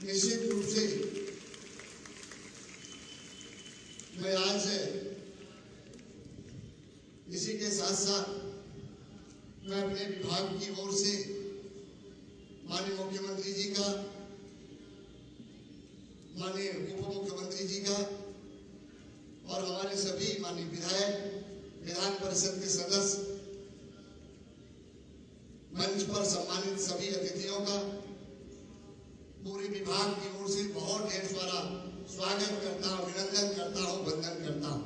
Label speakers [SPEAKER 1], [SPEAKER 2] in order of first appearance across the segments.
[SPEAKER 1] निश्चित रूप से मैं आज इसी के साथ साथ मैं अपने विभाग की ओर से माननीय मुख्यमंत्री जी का, माननीय उप मुख्यमंत्री जी का और हमारे सभी माननीय विधायक, विधान परिषद के सदस्य, मंच पर सम्मानित सभी अतिथियों का पूरे विभाग की ओर से बहुत ढेर सारा स्वागत करता हूं, अभिनंदन करता हूं, वंदन करता हूं।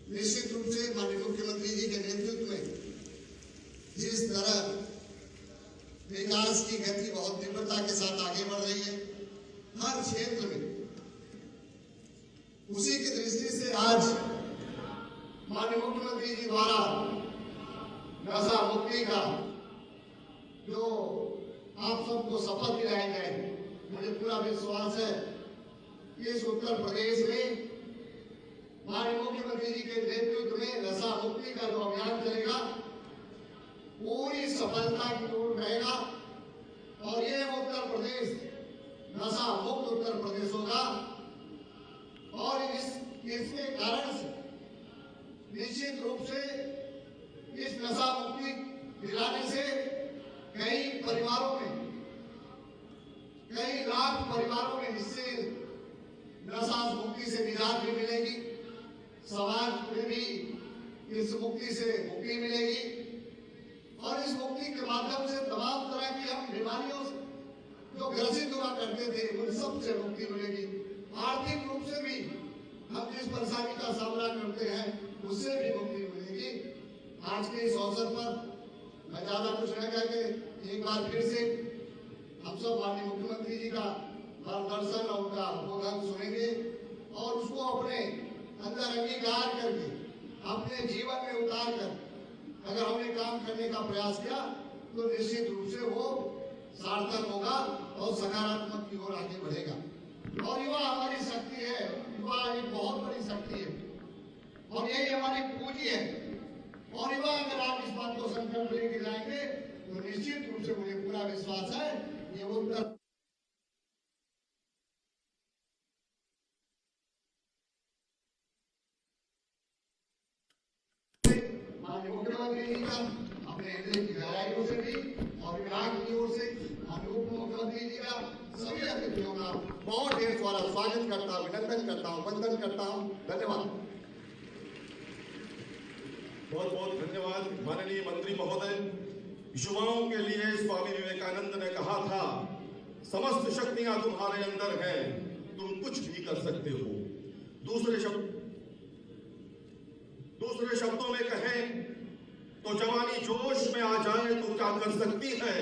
[SPEAKER 1] निश्चित रूप से माननीय मुख्यमंत्री जी के नेतृत्व में जिस तरह विकास की गति बहुत तीव्रता के साथ आगे बढ़ रही है हर क्षेत्र में, उसी की दृष्टि से आज माननीय मुख्यमंत्री जी द्वारा नशा मुक्ति का जो आप सबको शपथ दिलाई जाएगी, मुझे पूरा विश्वास है इस उत्तर प्रदेश में माननीय मुख्यमंत्री जी के नेतृत्व में नशा मुक्ति का जो अभियान चलेगा पूरी सफलता की ओर रहेगा और ये उत्तर प्रदेश नशा मुक्त उत्तर प्रदेश होगा। और इसके कारण से निश्चित रूप से इस नशा मुक्ति दिलाने से कई परिवारों में, कई लाख परिवारों में इससे नशा मुक्ति से निजात भी मिलेगी, समाज में भी इस मुक्ति से मुक्ति मिलेगी और इस मुक्ति के माध्यम से तमाम तरह की हम बीमारियों से जो ग्रसित हुआ करते थे उन सब से मुक्ति मिलेगी। आर्थिक रूप से भी हम जिस परेशानी का सामना करते हैं उससे भी मुक्ति मिलेगी। आज के इस अवसर पर मैं ज्यादा कुछ न कह के एक बार फिर से हम सब माननीय मुख्यमंत्री जी का मार्गदर्शन और उनका बोधन सुनेंगे और उसको अपने अंदर अंगीकार करके अपने जीवन में उतार कर अगर हमने काम करने का प्रयास किया तो निश्चित रूप से वो सार्थक होगा और सकारात्मक की ओर आगे बढ़ेगा। और युवा हमारी शक्ति है, युवा एक बहुत बड़ी शक्ति है और यही हमारी पूंजी है। और युवा अगर आप इस बात को संकल्प लेके जाएंगे तो निश्चित रूप से मुझे पूरा विश्वास है ये उत्तर माननीय मुख्यमंत्री जी का अपने हृदय की गहराइयों से भी और विभाग की ओर से माननीय उप मुख्यमंत्री जी का सभी अतिथियों का बहुत ढेर सारा स्वागत करता हूँ, अभिनंदन करता हूँ, वंदन करता हूँ। धन्यवाद।
[SPEAKER 2] बहुत बहुत धन्यवाद माननीय मंत्री महोदय। युवाओं के लिए स्वामी विवेकानंद ने कहा था समस्त शक्तियां तुम्हारे अंदर हैं, तुम कुछ भी कर सकते हो। दूसरे शब्दों में कहें तो जवानी जोश में आ जाए तो क्या कर सकती है,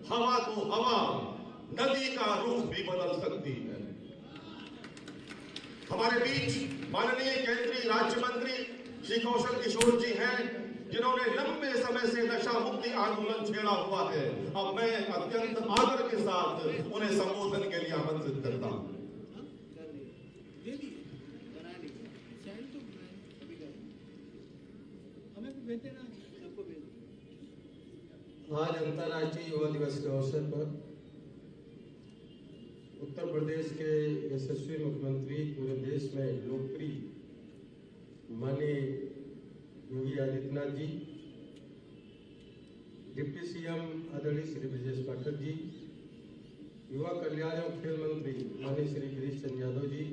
[SPEAKER 2] हवा तो हवा, नदी का रुख भी बदल सकती है। हमारे बीच माननीय केंद्रीय राज्य मंत्री श्री कौशल किशोर जी हैं जिन्होंने लंबे समय से नशा मुक्ति आंदोलन छेड़ा हुआ है। अब मैं अत्यंत आदर के साथ उन्हें संबोधन के लिए आमंत्रित करता हूं।
[SPEAKER 3] आज अंतर्राष्ट्रीय युवा दिवस के अवसर पर उत्तर प्रदेश के यशस्वी मुख्यमंत्री, पूरे देश में लोकप्रिय माननीय योगी आदित्यनाथ जी, डिप्टी सीएम आदरणीय श्री ब्रजेश पाठक जी, युवा कल्याण एवं खेल मंत्री माननीय श्री गिरीश चंद्र यादव जी,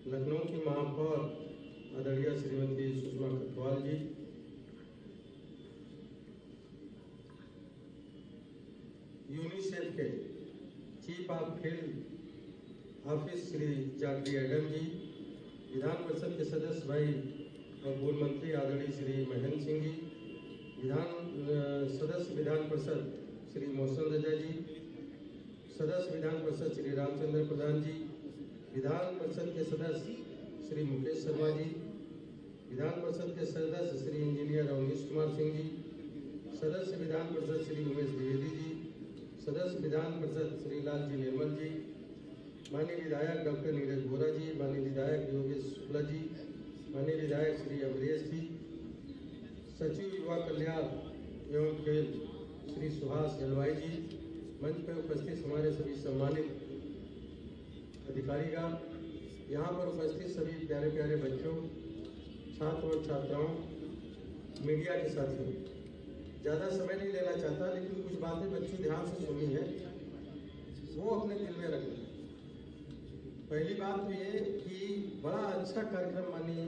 [SPEAKER 3] लखनऊ की महापौर आदरणीय श्रीमती सुषमा खटवाल जी, यूनिसेफ के chief of field office Shri Zachary Adam ji, विधान परिषद के सदस्य भाई और पूर्व मंत्री आदरणीय श्री महेंद्र सिंह जी, सदस्य विधान परिषद श्री मौसम रजा जी, सदस्य विधान परिषद श्री रामचंद्र प्रधान जी, विधान परिषद के सदस्य श्री मुकेश शर्मा जी, विधान परिषद के सदस्य श्री इंजीनियर अवनीश कुमार सिंह जी, सदस्य विधान परिषद श्री उमेश द्विवेदी जी, सदस्य विधान परिषद श्री लाल जी निर्मल जी, माननीय विधायक डॉक्टर नीरज बोरा जी, माननीय विधायक योगेश शुक्ला जी, माननीय विधायक श्री अमरेश जी, सचिव युवा कल्याण एवं खेल श्री सुहास एलवाई जी, मंच पर उपस्थित हमारे सभी सम्मानित अधिकारीगण, यहाँ पर उपस्थित सभी प्यारे प्यारे बच्चों, छात्र और छात्राओं, मीडिया के साथियों, ज़्यादा समय नहीं लेना चाहता, लेकिन कुछ बातें बच्चों ध्यान से सुनी है, वो अपने दिल में रखना। पहली बात तो ये कि बड़ा अच्छा कार्यक्रम माननीय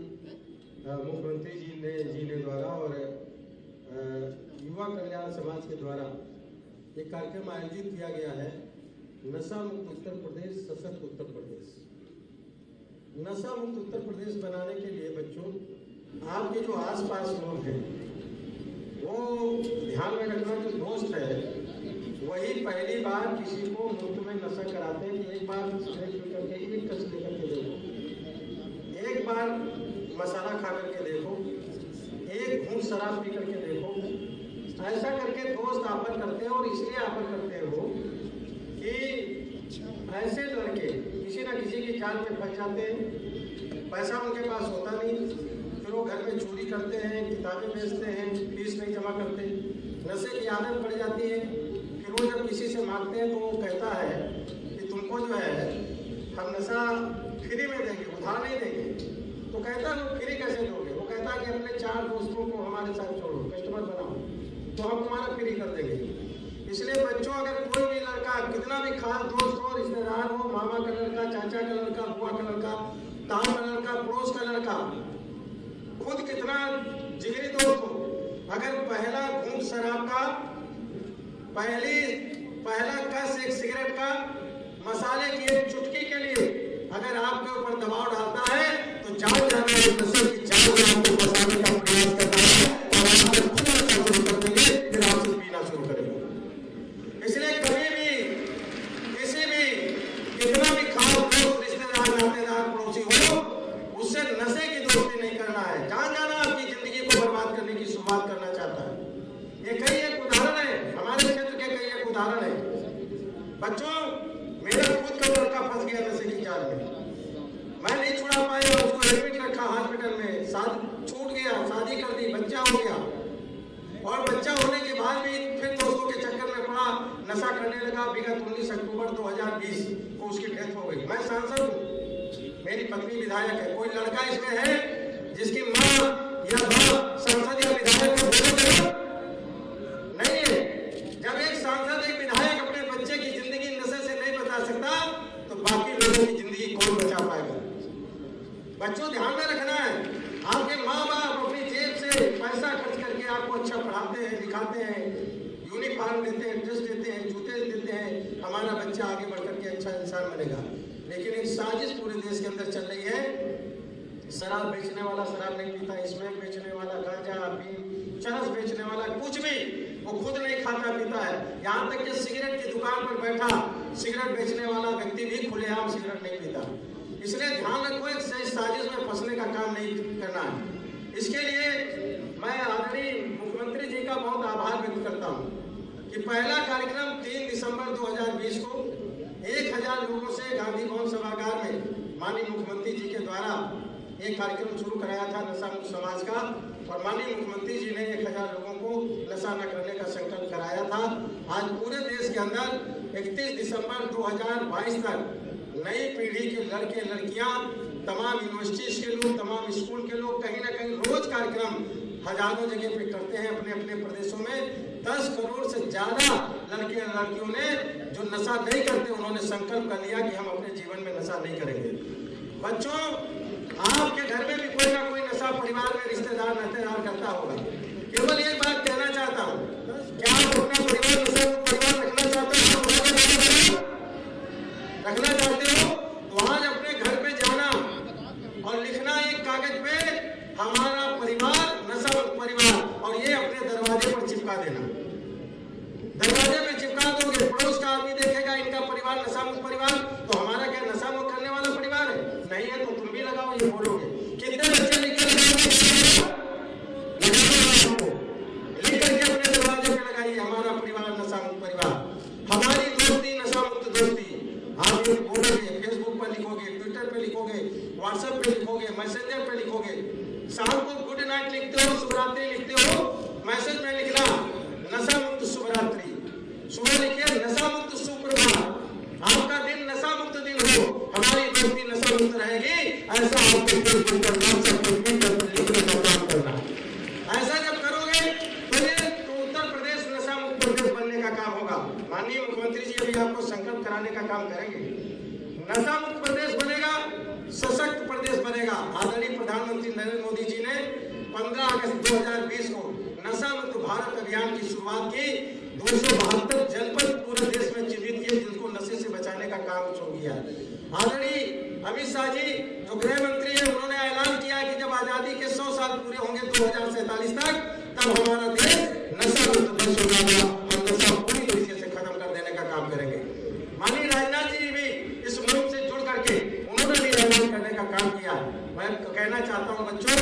[SPEAKER 3] मुख्यमंत्री जी ने द्वारा और युवा कल्याण समाज के द्वारा एक कार्यक्रम आयोजित किया गया है, नशा मुक्त उत्तर प्रदेश, सशक्त उत्तर प्रदेश। नशा मुक्त उत्तर प्रदेश बनाने के लिए बच्चों, आपके जो आसपास लोग हैं वो ध्यान में रखना, जो दोस्त है वही पहली बार किसी को मुफ्त में नशा कराते हैं कि एक बार सिगरेट पी करके, एक कस लेकर के देखो, एक बार मसाला खा करके देखो, एक घूंट शराब पी करके देखो। ऐसा करके दोस्त ऑफर करते हैं, और इसलिए ऑफर करते हो कि ऐसे लड़के किसी न किसी की जाल में फंस जाते हैं, पैसा उनके पास होता नहीं, फिर वो घर में चोरी करते हैं, किताबें बेचते हैं, फीस नहीं जमा करते, नशे की आदत पड़ जाती है। फिर वो जब किसी से मांगते हैं तो वो कहता है कि तुमको जो है हम नशा फ्री में देंगे, उधार नहीं देंगे। तो कहता है वो फ्री कैसे दोगे? वो कहता है कि अपने 4 दोस्तों को हमारे साथ छोड़ो, कस्टमर बनाओ, तो हम तुम्हारा फ्री कर देंगे। इसलिए बच्चों, अगर कोई भी लड़का, कितना भी खास दोस्त हो, रिश्तेदार हो, मामा का लड़का, चाचा का लड़का, बुआ का लड़का, ताऊ का लड़का, पड़ोस का लड़का, खुद कितना जिगरी दोस्त हो, अगर पहला घूंट शराब का, पहला कस एक सिगरेट का, मसाले की एक चुटकी के लिए अगर आपके ऊपर दबाव डालता है तो जाओ जाना नशे की जाल में आपको फंसाने का प्रयास करता है, और आप खुद नशा शुरू कर देंगे, फिर आपसे पीना शुरू करेंगे। इसलिए कभी भी किसी भी कितना भी खास दोस्त, रिश्तेदार, नातेदार, पड़ोसी हो, उससे नशे की दोस्ती नहीं करना है। जहां जाना आपकी जिंदगी को बर्बाद करने की शुरुआत करना चाहता है। ये कई एक उदाहरण है, हमारे क्षेत्र के कई एक उदाहरण है। बच्चों, मेरा खुद का लड़का फंस गया नशे की जाल में, मैं नहीं छुड़ा पाया, उसको एडमिट रखा हॉस्पिटल में, छूट गया, शादी कर दी, बच्चा हो गया, और बच्चा होने के बाद भी फिर दोस्तों के चक्कर में पड़ा, नशा करने लगा। विगत 19 अक्टूबर 2020 को उसकी डेथ हो गई। मैं सांसद हूँ, मेरी पत्नी विधायक है, कोई लड़का इसमें है जिसकी माँ या बाप सांसद या विधायक है? नहीं है। जब एक सांसद, एक विधायक अपने बच्चे की जिंदगी नशे से नहीं बचा सकता, तो बाकी लोगों की जिंदगी कौन बचा पाएगा? बच्चों, ध्यान में रखना है, आपके माँ बाप अपनी जेब से पैसा खर्च करके आपको अच्छा पढ़ाते हैं, लिखाते हैं, यूनिफॉर्म देते हैं, ड्रेस देते हैं, जूते देते हैं, हमारा बच्चा आगे बढ़ करके अच्छा इंसान बनेगा। लेकिन एक साजिश पूरे देश के अंदर चल रही है। शराब बेचने वाला शराब नहीं पीता, स्मैक बेचने वाला, गांजा, अफीम, चरस बेचने वाला, कुछ भी वो खुद नहीं खाता पीता है। यहाँ तक कि सिगरेट की दुकान पर बैठा सिगरेट बेचने वाला व्यक्ति भी खुलेआम सिगरेट नहीं पीता। इसलिए ध्यान रखो, एक साजिश में फंसने का काम नहीं करना है। इसके लिए मैं आदरणीय मुख्यमंत्री जी का बहुत आभार व्यक्त करता हूँ कि पहला कार्यक्रम 3 दिसंबर 2020 को 1000 लोगों से गांधी भवन सभागार में माननीय मुख्यमंत्री जी के द्वारा एक कार्यक्रम शुरू कराया था नशा मुक्त समाज का, और माननीय मुख्यमंत्री जी ने 1000 लोगों को नशा न करने का संकल्प कराया था। आज पूरे देश के अंदर 31 दिसंबर 2022 तक नई पीढ़ी के लड़के लड़कियां, तमाम यूनिवर्सिटीज के लोग, तमाम स्कूल के लोग कहीं ना कहीं रोज कार्यक्रम हजारों जगह पे करते हैं अपने अपने प्रदेशों में। 10 करोड़ से ज्यादा लड़के लड़कियों ने जो नशा नहीं करते, उन्होंने संकल्प कर लिया कि हम अपने जीवन में नशा नहीं करेंगे। बच्चों, आपके घर में भी कोई ना कोई नशा परिवार में रिश्तेदार नातेदार करता होगा। केवल एक बात कहना चाहता हूँ, क्या आप अपना परिवार नशा परिवार रखना चाहते हो? रखना चाहते हो तो आज अपने घर पे जाना और लिखना एक कागज पे, हमारा परिवार नशा मुक्त परिवार, और ये अपने दरवाजे पर चिपका देना। दरवाजे पे चिपका दोगे, पड़ोस का आदमी देखेगा इनका परिवार नशा मुक्त परिवार, तो हमारा क्या नशा मुक्त करने वाला परिवार है? नहीं है तो तुम भी लगाओ, ये बोलोगे। कितने बच्चे लिख करके अपने दरवाजे पे लगाइए, हमारा परिवार नशा मुक्त परिवार, हमारी दोस्ती नशा मुक्त दोस्ती। आप ये बोलोगे, फेसबुक पर लिखोगे, ट्विटर पे लिखोगे, व्हाट्सएप पे लिखोगे, मैसेंजर पे लिखोगे, शाम को गुड नाइट लिखते हो, शुभरात्रि लिखते हो, मैसेज में लिखना नशा मुक्त शुभरात्रि, सुबह लिखिए नशा मुक्त सुप्रभात, आपका दिन नशा मुक्त दिन हो, हमारी दोस्ती नशा मुक्त रहेगी, ऐसा आपको लिखने का काम करना। ऐसा जब करोगे तो उत्तर प्रदेश नशा मुक्त प्रदेश बनने का काम होगा। माननीय मुख्यमंत्री जी अभी आपको संकल्प कराने का काम करेंगे। नशा मुक्त प्रदेश बनेगा, सशक्त प्रदेश बनेगा। आदरणीय प्रधानमंत्री नरेंद्र मोदी जी ने 15 अगस्त 2020 को नशा मुक्त भारत अभियान की शुरुआत की। 272 जनपद पूरे देश में चिन्हित किए जिनको नशे से बचाने का काम शुरू किया। आदरणीय अमित शाह जी जो गृह मंत्री है, उन्होंने ऐलान किया कि जब आजादी के 100 साल पूरे होंगे 2047 तक, तब हमारा देश नशा मुक्त देश होगा और नशा पूरी तरीके से खत्म कर देने का काम करेंगे। माननीय राजनाथ जी भी इस मुल्क से जुड़ करके उन्होंने भी ऐलान करने का काम किया। मैं कहना चाहता हूँ बच्चों,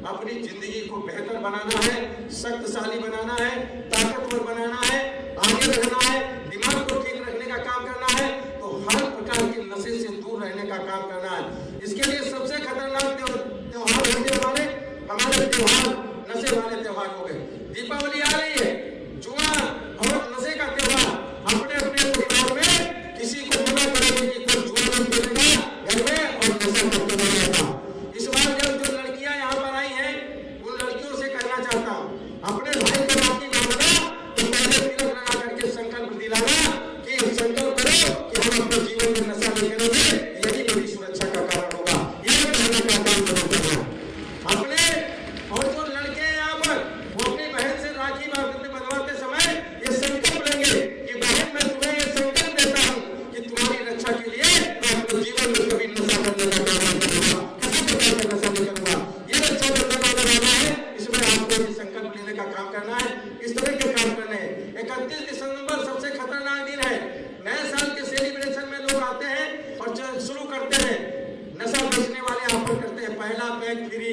[SPEAKER 3] अपनी जिंदगी को बेहतर बनाना है, शक्तिशाली बनाना है, ताकतवर बनाना है, आगे बढ़ना है, दिमाग को ठीक रखने का काम करना है, तो हर प्रकार के नशे से दूर रहने का काम करना है। इसके लिए सबसे खतरनाक त्योहार होंगे हमारे त्योहार नशे वाले त्योहार हो गए। दीपावली आ रही है, जुआ और नशे का त्योहार। अपने अपने परिवार में किसी को मना करेंगे कि कोई जुआ नहीं खेलेगा घर में और नशा करते रहेगा। इस बार जब जो लड़कियां यहाँ पर आई हैं, उन लड़कियों से कहना चाहता हूँ, अपने भाई को राखी बांधना तो पहले तिलक लगा करके संकल्प दिलाना कि संकल्प करो कि हम अपने जीवन में नशा नहीं करेंगे, यही मेरी सुरक्षा का कारण होगा। ये कहने का काम जरूर करना। अपने और जो लड़के हैं यहाँ पर, वो अपनी बहन से राखी बंधवाते समय ये संकल्प लेंगे कि बहन मैं तुम्हें ये संकल्प देता हूँ कि तुम्हारी रक्षा के लिए मैं अपने जीवन में कभी नशा करने का काम नहीं करूंगा, किसी प्रकार का नशा नहीं करूंगा। ये रक्षा बंधन वाला है, इसमें आपको ये संकल्प लेने का काम करना है। इस तरह के काम करने हैं। 31 दिसंबर सबसे खतरनाक दिन है। नए साल के सेलिब्रेशन में लोग आते हैं और शुरू करते हैं, नशा बेचने वाले ऑफर करते हैं पहला पैक फ्री।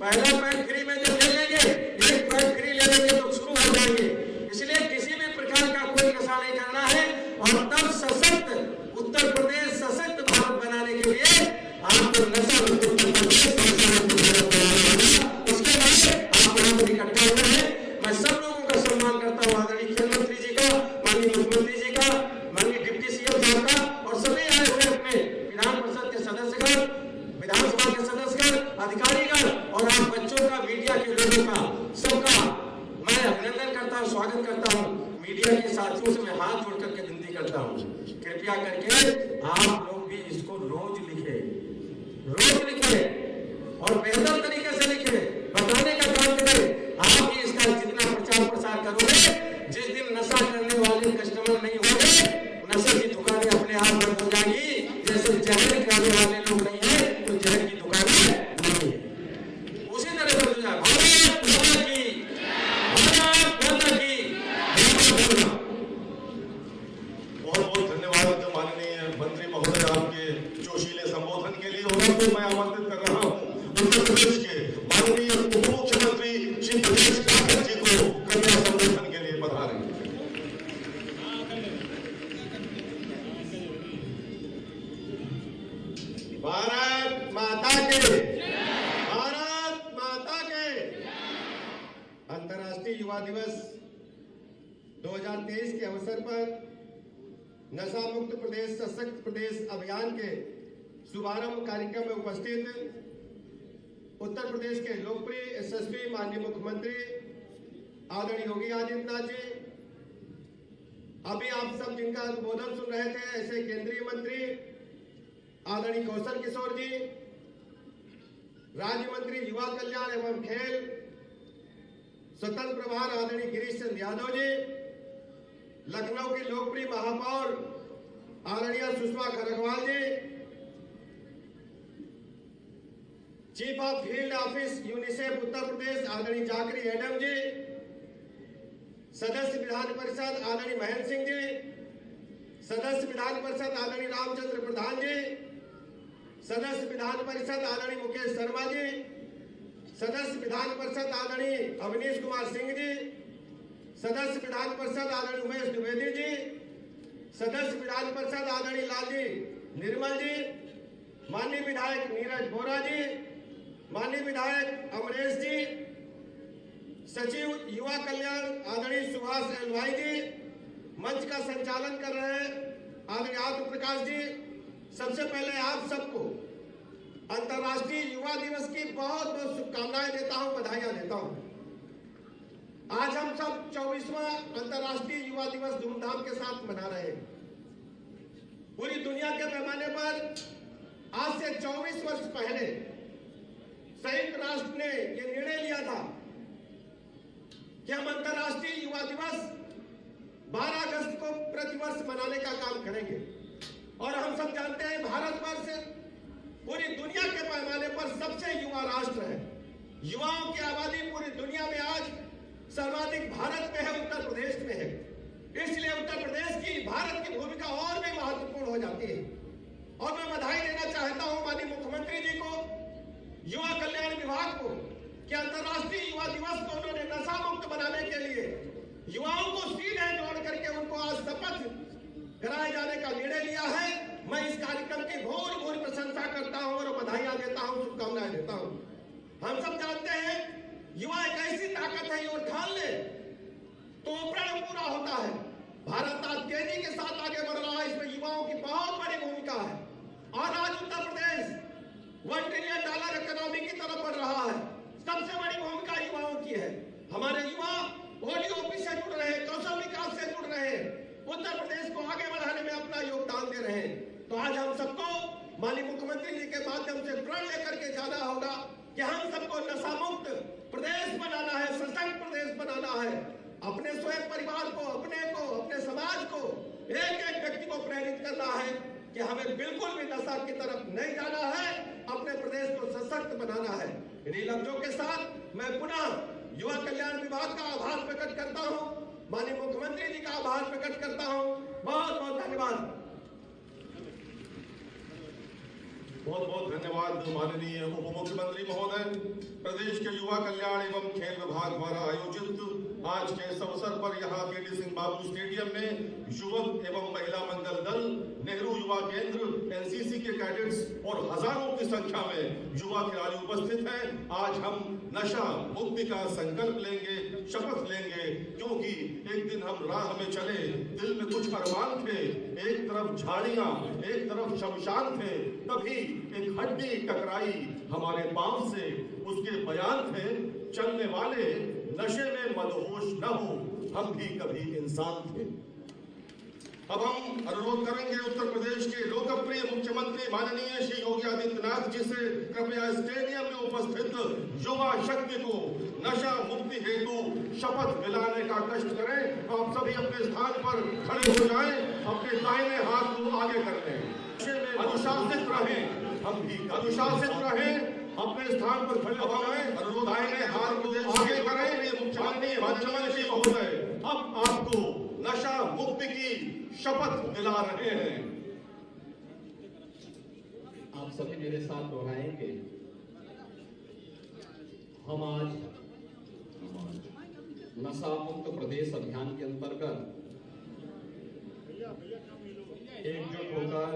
[SPEAKER 3] पहला पैक फ्री में जब ले लेंगे, एक पैक फ्री ले लेंगे तो शुरू हो जाएंगे। इसलिए किसी भी प्रकार का कोई नशा नहीं करना है। और तब सशक्त उत्तर प्रदेश, सशक्त भारत बनाने के लिए आपको नशा मुक्त उत्तर प्रदेश, उसके लिए आप यहाँ पर इकट्ठे हुए हैं। मैं सब लोगों का सम्मान करता हूँ, आदरणीय खेल मंत्री जी का, माननीय मुख्यमंत्री जी का, माननीय डिप्टी सीएम साहब का, और सभी आए हुए अपने विधान परिषद के सदस्यगण, विधानसभा के सदस्यगण, अधिकारीगण और आप बच्चों का, मीडिया के लोगों का, सबका मैं अभिनंदन करता हूँ, स्वागत करता हूँ। मीडिया के साथियों से मैं हाथ जोड़ करके विनती करता हूँ, कृपया करके आप लोग भी इसको रोज लिखे और बेहतर तरीके से लिखे, बताने का काम करें। आप ही इसका जितना प्रचार प्रसार करोगे, जिस दिन नशा करने वाले कस्टमर नहीं होंगे, नशे की दुकानें अपने आप बंद हो जाएंगी। जैसे जहर खाने वाले लोग नहीं है, तो जहर की दुकानें नहीं है, उसी तरह बंद हो जाए। भारत माता की, भारत माता की।
[SPEAKER 2] बहुत बहुत धन्यवाद माननीय मंत्री महोदय आपके जोशीले संबोधन के लिए। तो मैं आमंत्रित कर रहा हूँ उत्तर प्रदेश के माननीय उप मुख्यमंत्री श्री ब्रजेश ठाकुर जी को कृपया संबोधन के लिए पधारें। भारत माता के, भारत माता के। अंतर्राष्ट्रीय युवा दिवस 2023 के अवसर पर नशा मुक्त प्रदेश, सशक्त प्रदेश अभियान के शुभारंभ कार्यक्रम में उपस्थित उत्तर प्रदेश के लोकप्रिय यशस्वी माननीय मुख्यमंत्री आदरणीय योगी आदित्यनाथ जी, अभी आप सब जिनका उद्बोधन सुन रहे थे, ऐसे केंद्रीय मंत्री आदरणीय कौशल किशोर जी, राज्य मंत्री युवा कल्याण एवं खेल स्वतंत्र प्रभार आदरणीय गिरीश चंद्र यादव जी, लखनऊ की लोकप्रिय महापौर आदरणीय Sushma Khargwal ji, chief of field office UNICEF Uttar Pradesh आदरणीय जाकरी एडम जी, सदस्य विधान परिषद आदरणीय महेंद्र सिंह जी, सदस्य विधान परिषद आदरणीय रामचंद्र प्रधान जी, सदस्य विधान परिषद आदरणीय मुकेश शर्मा जी, सदस्य विधान परिषद आदरणीय अवनीश कुमार सिंह जी, सदस्य विधान परिषद आदरणीय उमेश द्विवेदी जी, सदस्य विधान परिषद आदरणीय लालजी निर्मल जी, माननीय विधायक नीरज बोरा जी, माननीय विधायक अमरेश जी, सचिव युवा कल्याण आदरणीय सुभाष एलवाई जी, मंच का संचालन कर रहे हैं आदरणीय आदित्य प्रकाश जी, सबसे पहले आप सबको अंतर्राष्ट्रीय युवा दिवस की बहुत बहुत शुभकामनाएं देता हूं, बधाइयां देता हूं। आज हम सब 24वां अंतर्राष्ट्रीय युवा दिवस धूमधाम के साथ मना रहे हैं। पूरी दुनिया के पैमाने पर आज से 24 वर्ष पहले संयुक्त राष्ट्र ने यह निर्णय लिया था कि हम अंतर्राष्ट्रीय युवा दिवस 12 अगस्त को प्रतिवर्ष मनाने का काम करेंगे। और हम सब जानते हैं भारतवर्ष पूरी दुनिया के पैमाने पर सबसे युवा राष्ट्र है। युवाओं की आबादी पूरी दुनिया में आज सर्वाधिक भारत में है, उत्तर प्रदेश में है। इसलिए उत्तर प्रदेश की भारत की भूमिका और भी महत्वपूर्ण हो जाती है। और मैं बधाई देना चाहता हूं माननीय मुख्यमंत्री जी को, युवा कल्याण विभाग को, कि अंतर्राष्ट्रीय युवा दिवस को उन्होंने नशा मुक्त बनाने के लिए युवाओं को सीधे जोड़ करके उनको आज शपथ कराए जाने का निर्णय लिया है। मैं इस कार्यक्रम की भूरी भूरी प्रशंसा करता हूं और बधाइयां देता हूं, शुभकामनाएं देता हूं। हम सब जानते हैं युवा एक ऐसी ताकत है, और ठान ले तो प्रण पूरा होता है। भारत आज तेजी के साथ आगे बढ़ रहा है, इसमें युवाओं की बहुत बड़ी भूमिका है। और आज उत्तर प्रदेश $1 ट्रिलियन इकोनॉमी की तरफ बढ़ रहा है। सबसे बड़ी भूमिका युवाओं की है। हमारे युवा ODOP से जुड़ रहे हैं, कौशल विकास से जुड़ रहे हैं, उत्तर प्रदेश को आगे बढ़ाने में अपना योगदान दे रहे हैं। तो आज हम सबको माननीय मुख्यमंत्री जी के माध्यम से प्रण लेकर के जाना होगा कि हम सबको नशा मुक्त प्रदेश बनाना है, सशक्त प्रदेश बनाना है। अपने स्वयं परिवार को, अपने समाज को, एक एक व्यक्ति को प्रेरित करना है कि हमें बिल्कुल भी नशा की तरफ नहीं जाना है, अपने प्रदेश को सशक्त बनाना है। इन्हीं लफ्जों के साथ मैं पुनः युवा कल्याण विभाग का आभार प्रकट करता हूं, माननीय मुख्यमंत्री जी का आभार प्रकट करता हूं। बहुत बहुत धन्यवाद।
[SPEAKER 4] बहुत बहुत धन्यवाद माननीय उप मुख्यमंत्री महोदय। प्रदेश के युवा कल्याण एवं खेल विभाग द्वारा आयोजित आज के इस अवसर पर यहाँ के सिंह बाबू स्टेडियम में युवक एवं महिला मंगल दल, नेहरू युवा केंद्र, एनसीसी के कैडेट्स और हजारों की संख्या में युवा खिलाड़ी उपस्थित हैं। आज हम नशा मुक्ति का संकल्प लेंगे, शपथ लेंगे, क्योंकि एक दिन हम राह में चले, दिल में कुछ अरमान थे, एक तरफ झाड़ियां, एक तरफ शमशान थे, तभी एक हड्डी टकराई हमारे पांव से। उसके बयान थे, चलने वाले नशे में मदहोश न हो, हम भी कभी इंसान थे। अब हम अनुरोध करेंगे उत्तर प्रदेश के लोकप्रिय मुख्यमंत्री माननीय श्री योगी आदित्यनाथ जी से कृपया स्टेडियम में उपस्थित युवा शक्ति को नशा मुक्ति हेतु शपथ दिलाने का कष्ट करें। आप सभी अपने स्थान पर खड़े हो जाएं, अपने दाहिने हाथ को आगे कर लें, अनुशासित रहें, हम भी अनुशासित रहें, अपने स्थान पर खड़े हो जाएं, अनुरोध दाहिने हाथ को आगे करें। मुख्यमंत्री महोदय अब आपको नशा मुक्ति की शपथ दिला रहे हैं।
[SPEAKER 5] आप सभी मेरे साथ दोहराएंगे। हम आज नशा मुक्त प्रदेश अभियान के अंतर्गत एकजुट होकर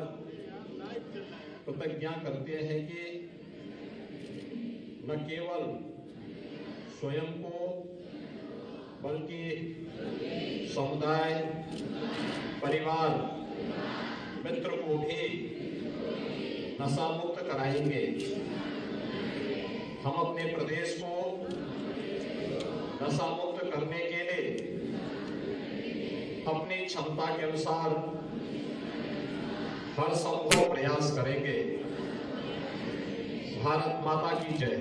[SPEAKER 5] प्रतिज्ञा करते हैं कि न केवल स्वयं को बल्कि समुदाय, परिवार, मित्र को भी नशा मुक्त कराएंगे। हम अपने प्रदेश को नशा मुक्त करने के लिए अपनी क्षमता के अनुसार हर संभव प्रयास करेंगे। भारत माता की जय।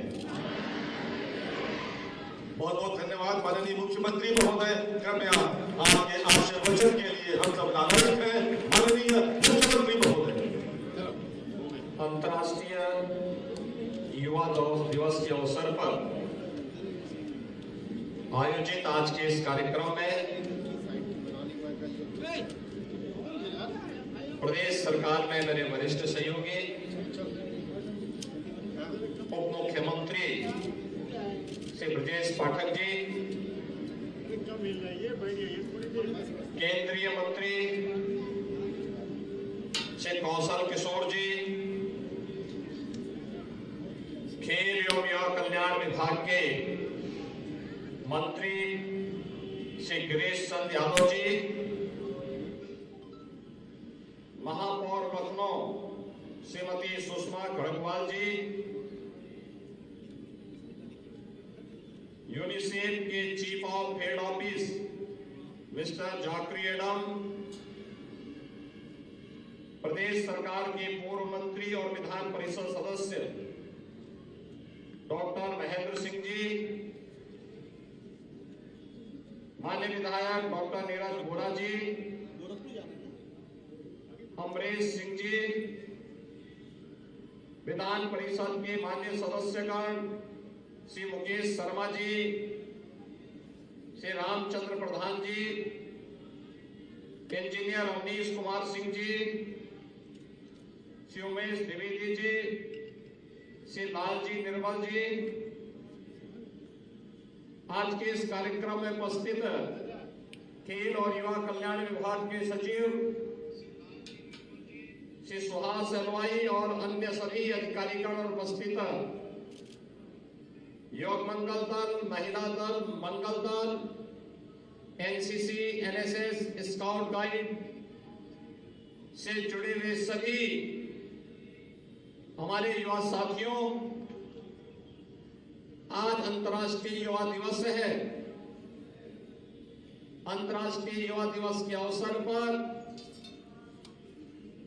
[SPEAKER 4] बहुत बहुत धन्यवाद माननीय मुख्यमंत्री महोदय। कृपया आपके आशीर्वचन के लिए हम सब नागरिक हैं। माननीय मुख्यमंत्री महोदय,
[SPEAKER 5] अंतर्राष्ट्रीय युवा दिवस के अवसर पर आयोजित आज के इस कार्यक्रम में प्रदेश सरकार में मेरे वरिष्ठ सहयोगी, उप मुख्यमंत्री श्री ब्रजेश पाठक जी, केंद्रीय मंत्री श्री कौशल किशोर जी, खेल एवं युवा कल्याण विभाग के मंत्री श्री गिरीश चंद्र यादव जी, खड़गवाल जी, यूनिसेफ के chief of head office mister Zachary Adam, प्रदेश सरकार के पूर्व मंत्री और विधान परिषद सदस्य डॉक्टर महेंद्र सिंह जी, माननीय विधायक डॉक्टर नीरज वोरा जी, अमरेश सिंह जी, विधान परिषद के माननीय सदस्यगण श्री मुकेश शर्मा जी, श्री रामचंद्र प्रधान जी, इंजीनियर अवनीश कुमार सिंह जी, श्री उमेश द्विवेदी जी, श्री लालजी निर्मल जी, आज के इस कार्यक्रम में उपस्थित खेल और युवा कल्याण विभाग के सचिव श्री सुहास हलवाई और अन्य सभी अधिकारीगण और उपस्थित योग मंगल दल, महिला दल, मंगल दल, एनसीसी, एनएसएस, स्काउट गाइड से जुड़े हुए सभी हमारे युवा साथियों, आज अंतर्राष्ट्रीय युवा दिवस है। अंतर्राष्ट्रीय युवा दिवस के अवसर पर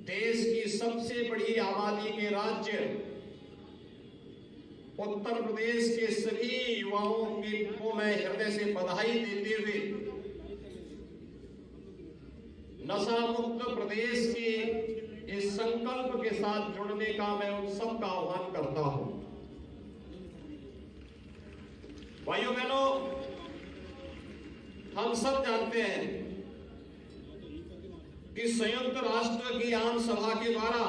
[SPEAKER 5] देश की सबसे बड़ी आबादी के राज्य उत्तर प्रदेश के सभी युवाओं को मैं हृदय से बधाई देते हुए नशा मुक्त प्रदेश के इस संकल्प के साथ जुड़ने का मैं उन सबका आह्वान करता हूं। भाइयों बहनों, हम सब जानते हैं कि संयुक्त राष्ट्र की आम सभा के द्वारा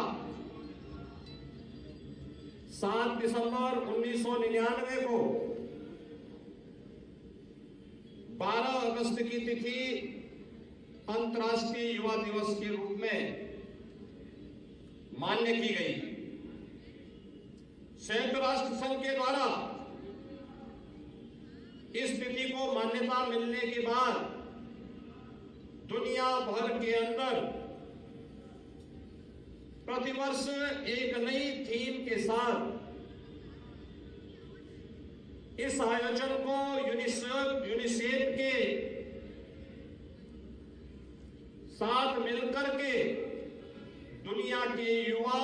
[SPEAKER 5] 7 दिसंबर 1999 को 12 अगस्त की तिथि अंतर्राष्ट्रीय युवा दिवस के रूप में मान्य की गई। संयुक्त राष्ट्र संघ के द्वारा इस तिथि को मान्यता मिलने के बाद दुनिया भर के अंदर प्रतिवर्ष एक नई थीम के साथ इस आयोजन को यूनिसेफ के साथ मिलकर के दुनिया के युवा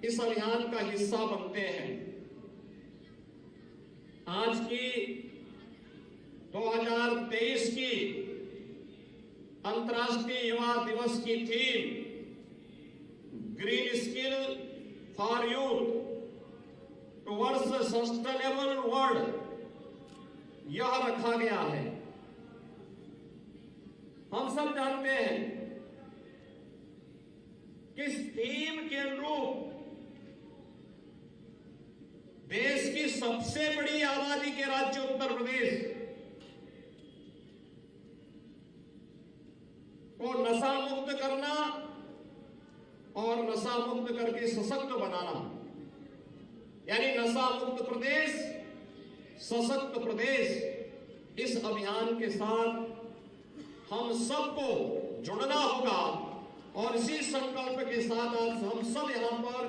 [SPEAKER 5] इस अभियान का हिस्सा बनते हैं। आज की 2023 की अंतर्राष्ट्रीय युवा दिवस की theme green skill for youth towards sustainable world यह रखा गया है। हम सब जानते हैं कि इस थीम के अनुरूप देश की सबसे बड़ी आबादी के राज्य उत्तर प्रदेश को नशा मुक्त करना और नशा मुक्त करके सशक्त बनाना, यानी नशा मुक्त प्रदेश, सशक्त प्रदेश, इस अभियान के साथ हम सबको जुड़ना होगा। और इसी संकल्प के साथ आज हम सब यहां पर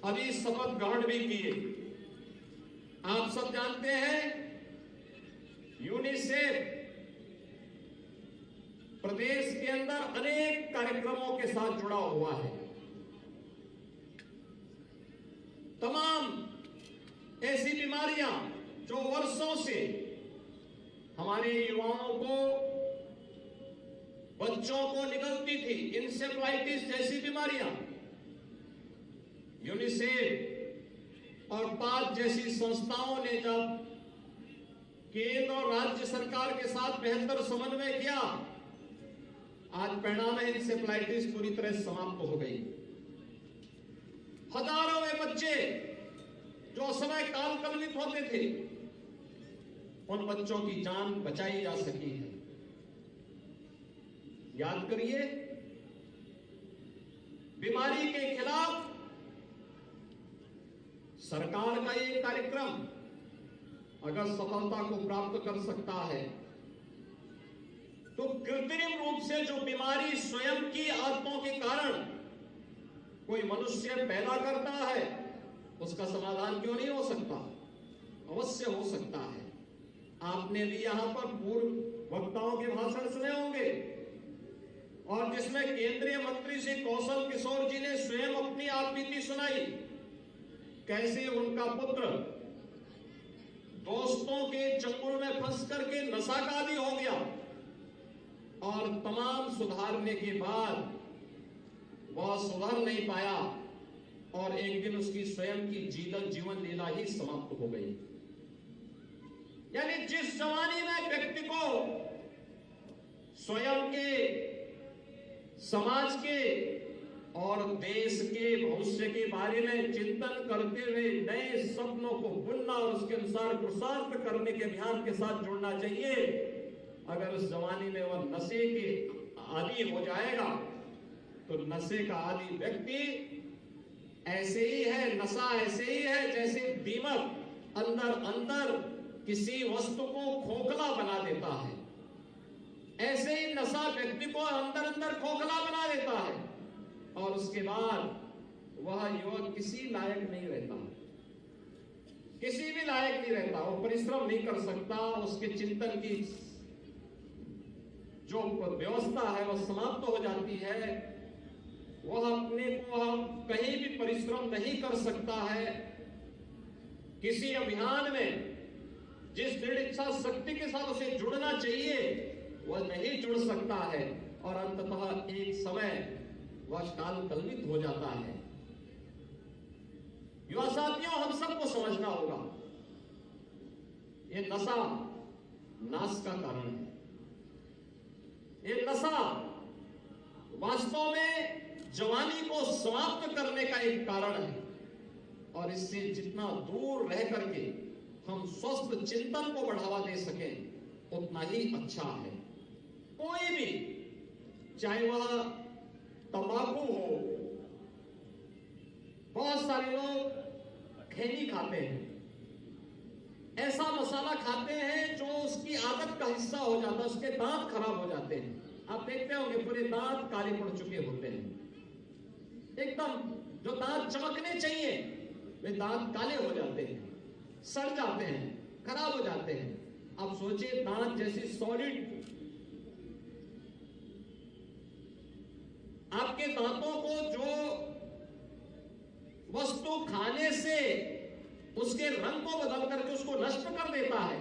[SPEAKER 5] अभी शपथ ग्रहण भी किए। आप सब जानते हैं यूनिसेफ प्रदेश के अंदर अनेक कार्यक्रमों के साथ जुड़ा हुआ है। तमाम ऐसी बीमारियां जो वर्षों से हमारे युवाओं को, बच्चों को निकलती थी, इंसेफ्लाइटिस जैसी बीमारियां, यूनिसेफ और पाद जैसी संस्थाओं ने जब केंद्र और राज्य सरकार के साथ बेहतर समन्वय किया, आज परिणाम है इंसेफ्लाइटिस पूरी तरह समाप्त हो गई। हजारों में बच्चे जो समय काल कलवित होते थे, उन बच्चों की जान बचाई जा सकी है। याद करिए, बीमारी के खिलाफ सरकार का ये कार्यक्रम अगर सफलता को प्राप्त कर सकता है तो कृत्रिम रूप से जो बीमारी स्वयं की आदतों के कारण कोई मनुष्य पैदा करता है, उसका समाधान क्यों नहीं हो सकता? अवश्य हो सकता है। आपने भी यहां पर पूर्व वक्ताओं के भाषण सुने होंगे, और जिसमें केंद्रीय मंत्री श्री कौशल किशोर जी ने स्वयं अपनी आपबीती सुनाई, कैसे उनका पुत्र दोस्तों के चंगुल में फंस करके नशा का आदी हो गया, और तमाम सुधारने के बाद वह सुधर नहीं पाया, और एक दिन उसकी स्वयं की जीवन लीला ही समाप्त हो गई। यानी जिस जवानी में व्यक्ति को स्वयं के, समाज के और देश के भविष्य के बारे में चिंतन करते हुए नए सपनों को बुनना और उसके अनुसार पुरुषार्थ करने के अभियान के साथ जुड़ना चाहिए, अगर उस जवानी में वह नशे के आदी हो जाएगा तो नशे का आदी व्यक्ति ऐसे ही है, नशा ऐसे ही है जैसे दीमक अंदर अंदर किसी वस्तु को खोखला बना देता है। ऐसे ही नशा व्यक्ति को अंदर अंदर खोखला बना देता है, और उसके बाद वह युवक किसी लायक नहीं रहता, किसी भी लायक नहीं रहता। वो परिश्रम नहीं कर सकता, उसके चिंतन की जो व्यवस्था है वह समाप्त हो जाती है, वह अपने को कहीं भी परिश्रम नहीं कर सकता है। किसी अभियान में जिस दृढ़ इच्छा शक्ति के साथ उसे जुड़ना चाहिए वह नहीं जुड़ सकता है, और अंततः एक समय वह कालकल्पित हो जाता है। युवा साथियों, हम सबको समझना होगा, ये नशा नाश का कारण है। ये नशा वास्तव में जवानी को समाप्त करने का एक कारण है, और इससे जितना दूर रह करके हम स्वस्थ चिंतन को बढ़ावा दे सकें उतना ही अच्छा है। कोई भी, चाहे वह तंबाकू हो, बहुत सारे लोग खैनी खाते हैं, ऐसा मसाला खाते हैं जो उसकी आदत का हिस्सा हो जाता है, उसके दांत खराब हो जाते हैं। आप देखते होंगे पूरे दांत काले पड़ चुके होते हैं, एकदम जो दांत चमकने चाहिए वे दांत काले हो जाते हैं, सड़ जाते हैं, खराब हो जाते हैं। अब सोचिए, दांत जैसी सॉलिड आपके दांतों को जो वस्तु खाने से उसके रंग को बदल करके उसको नष्ट कर देता है,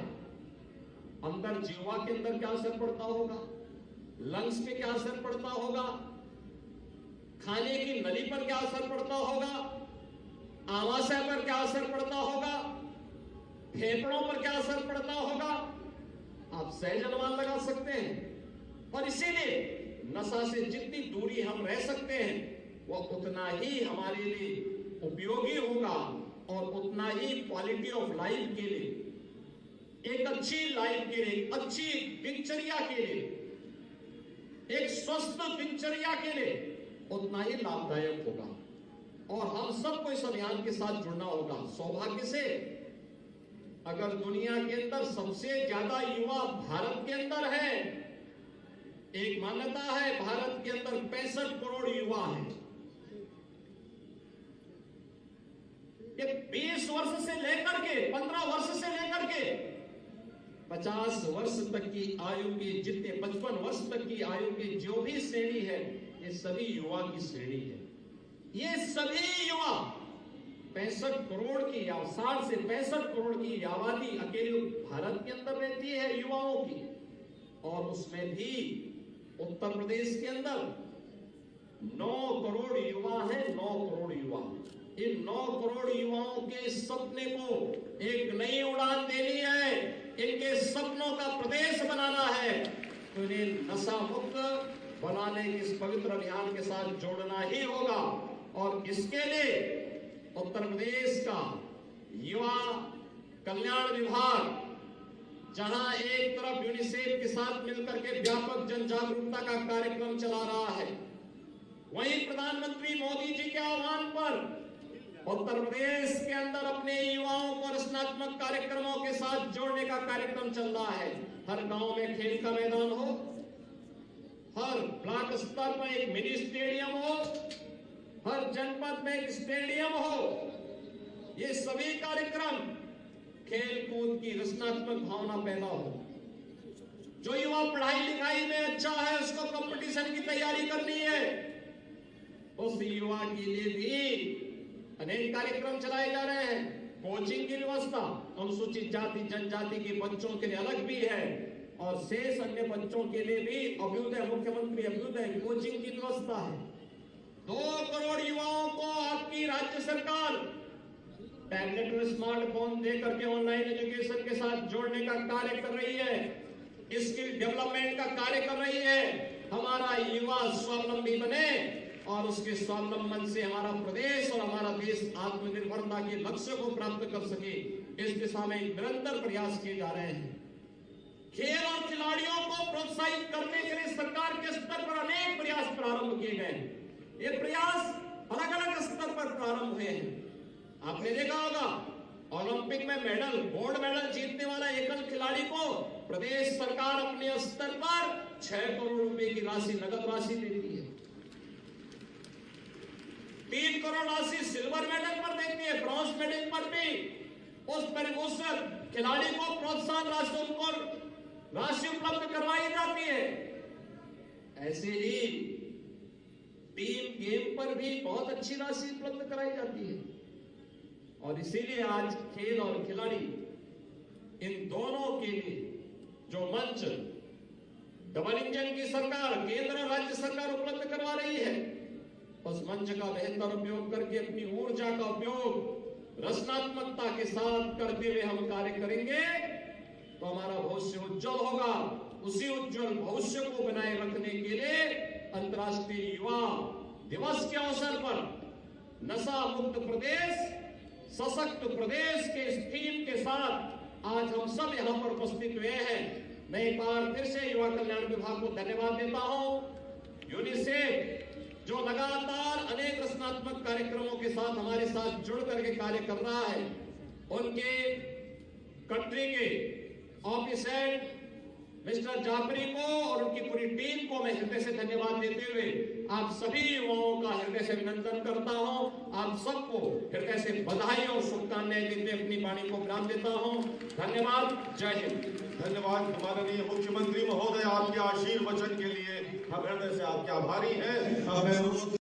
[SPEAKER 5] अंदर जीवा के अंदर क्या असर पड़ता होगा, लंग्स पे क्या असर पड़ता होगा, खाने की नली पर क्या असर पड़ता होगा, आमाशय पर क्या असर पड़ता होगा, फेफड़ों पर क्या असर पड़ता होगा, आप सहज अनुमान लगा सकते हैं। और इसीलिए नशा से जितनी दूरी हम रह सकते हैं वह उतना ही हमारे लिए उपयोगी होगा, और उतना ही क्वालिटी ऑफ लाइफ के लिए, एक अच्छी लाइफ के लिए, अच्छी दिनचर्या के लिए, एक स्वस्थ दिनचर्या के लिए उतना ही लाभदायक होगा। और हम सबको इस अभियान के साथ जुड़ना होगा। सौभाग्य से अगर दुनिया के अंदर सबसे ज्यादा युवा भारत के अंदर है, एक मान्यता है भारत के अंदर 65 करोड़ युवा हैं। ये 20 वर्ष से लेकर के 15 वर्ष से लेकर के 50 वर्ष तक की आयु के, जितने 55 वर्ष तक की आयु की जो भी श्रेणी है, ये सभी युवा की श्रेणी है। ये सभी युवा 65 करोड़ की या 60 से 65 करोड़ की आबादी अकेले भारत के अंदर रहती है युवाओं की, और उसमें भी उत्तर प्रदेश के अंदर 9 करोड़ युवा हैं। 9 करोड़ युवा, इन 9 करोड़ युवाओं के सपने को एक नई उड़ान देनी है, इनके सपनों का प्रदेश बनाना है, तो इन्हें नशा मुक्त बनाने के इस पवित्र अभियान के साथ जोड़ना ही होगा। और इसके लिए उत्तर प्रदेश का युवा कल्याण विभाग जहां एक तरफ यूनिसेफ के साथ मिलकर के व्यापक जन जागरूकता का कार्यक्रम चला रहा है, वहीं प्रधानमंत्री मोदी जी के आह्वान पर उत्तर प्रदेश के अंदर अपने युवाओं को रचनात्मक कार्यक्रमों के साथ जोड़ने का कार्यक्रम चल रहा है। हर गांव में खेल का मैदान हो, हर ब्लॉक स्तर पर एक मिनी स्टेडियम हो, हर जनपद में एक स्टेडियम हो। ये सभी कार्यक्रम खेल कूद की रचनात्मक भावना पैदा हो। जो युवा पढ़ाई लिखाई में अच्छा है, उसको कंपटीशन की तैयारी करनी है, उस युवा के लिए भी अनेक कार्यक्रम चलाए जा रहे हैं। कोचिंग की व्यवस्था अनुसूचित जाति जनजाति के बच्चों के लिए अलग भी है और शेष अन्य बच्चों के लिए भी अभ्युदय, मुख्यमंत्री अभ्युदय कोचिंग की व्यवस्था है। 2 करोड़ युवाओं को आपकी राज्य सरकार टैबलेट और स्मार्टफोन देकर के ऑनलाइन एजुकेशन के साथ जोड़ने का कार्य कर रही है। स्किल डेवलपमेंट का कार्य कर रही है। हमारा युवा स्वावलंबी बने और उसके स्वावलंबन से हमारा प्रदेश और हमारा देश आत्मनिर्भरता के लक्ष्य को प्राप्त कर सके, इस दिशा में निरंतर प्रयास किए जा रहे हैं। खेल और खिलाड़ियों को प्रोत्साहित करने के लिए सरकार के स्तर पर अनेक प्रयास प्रारंभ किए गए। ये प्रयास अलग अलग स्तर पर प्रारंभ हुए हैं। आपने देखा होगा ओलंपिक में मेडल, गोल्ड मेडल जीतने वाला एकल खिलाड़ी को प्रदेश सरकार अपने स्तर पर 6 करोड़ रुपए की राशि, नगद राशि देती है। 3 करोड़ राशि सिल्वर मेडल पर देती है, ब्रॉन्ज मेडल पर भी उस खिलाड़ी को प्रोत्साहन राशि, उनको राशि उपलब्ध करवाई जाती है। ऐसे ही टीम गेम पर भी बहुत अच्छी राशि उपलब्ध कराई जाती है। और इसीलिए आज खेल और खिलाड़ी, इन दोनों के लिए जो मंच डबल इंजन की सरकार, केंद्र और राज्य सरकार उपलब्ध करवा रही है, उस मंच का बेहतर उपयोग करके अपनी ऊर्जा का उपयोग रचनात्मकता के साथ करते हुए हम कार्य करेंगे तो हमारा भविष्य उज्जवल होगा। उसी उज्जवल भविष्य को बनाए रखने के लिए अंतर्राष्ट्रीय युवा दिवस के अवसर पर नशा मुक्त प्रदेश, सशक्त प्रदेश के इस थीम के साथ आज हम सब यहाँ पर उपस्थित हुए हैं। मैं एक बार फिर से युवा कल्याण विभाग को धन्यवाद देता हूँ। यूनिसेफ जो लगातार अनेक रचनात्मक कार्यक्रमों के साथ हमारे साथ जुड़ करके कार्य कर रहा है, उनके कंट्री के ऑफिस हेड मिस्टर जाफरी को और उनकी पूरी टीम को मैं हृदय से धन्यवाद देते हुए आप सभी युवाओं का हृदय से अभिनंदन करता हूं। आप सबको हृदय से बधाई और शुभकामनाएं देते अपनी वाणी को विराम देता हूं। धन्यवाद। जय हिंद।
[SPEAKER 2] धन्यवाद माननीय मुख्यमंत्री महोदय, आपके आशीर्वचन के लिए हम हृदय से आपके आभारी हैं।